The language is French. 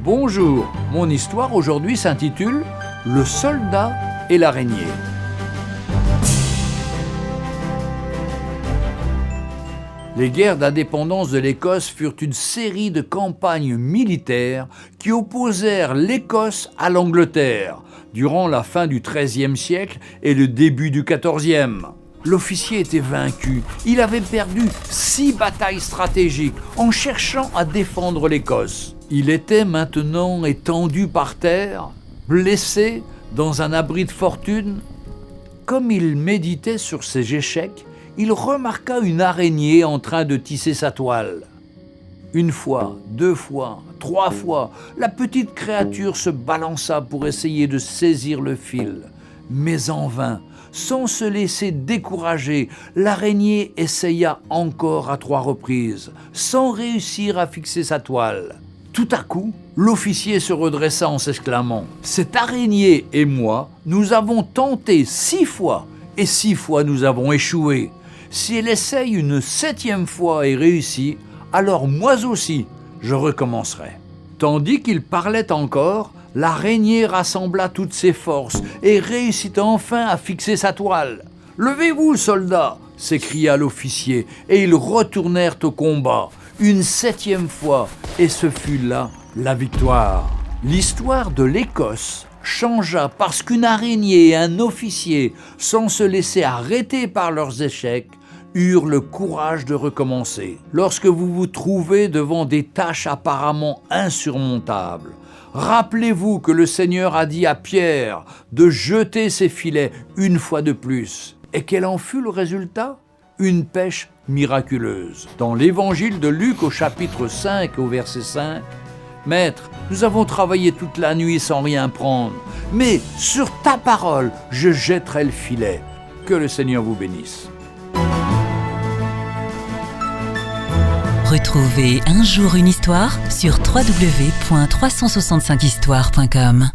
Bonjour, mon histoire aujourd'hui s'intitule « Le soldat et l'araignée ». Les guerres d'indépendance de l'Écosse furent une série de campagnes militaires qui opposèrent l'Écosse à l'Angleterre durant la fin du XIIIe siècle et le début du XIVe. L'officier était vaincu. Il avait perdu 6 batailles stratégiques en cherchant à défendre l'Écosse. Il était maintenant étendu par terre, blessé dans un abri de fortune. Comme il méditait sur ses échecs, il remarqua une araignée en train de tisser sa toile. Une fois, 2 fois, 3 fois, la petite créature se balança pour essayer de saisir le fil. Mais en vain, sans se laisser décourager, l'araignée essaya encore à 3 reprises, sans réussir à fixer sa toile. Tout à coup, l'officier se redressa en s'exclamant « Cette araignée et moi, nous avons tenté 6 fois, et 6 fois nous avons échoué. Si elle essaye une 7e fois et réussit, alors moi aussi, je recommencerai. » Tandis qu'il parlait encore, l'araignée rassembla toutes ses forces et réussit enfin à fixer sa toile. « Levez-vous, soldats !» s'écria l'officier, et ils retournèrent au combat, une 7e fois, et ce fut là la victoire. L'histoire de l'Écosse changea parce qu'une araignée et un officier, sans se laisser arrêter par leurs échecs, eurent le courage de recommencer. Lorsque vous vous trouvez devant des tâches apparemment insurmontables, rappelez-vous que le Seigneur a dit à Pierre de jeter ses filets une fois de plus. Et quel en fut le résultat ? Une pêche miraculeuse. Dans l'évangile de Luc au chapitre 5 au verset 5, « Maître, nous avons travaillé toute la nuit sans rien prendre, mais sur ta parole, je jetterai le filet. » Que le Seigneur vous bénisse. Retrouvez Un jour une histoire sur www.365histoire.com.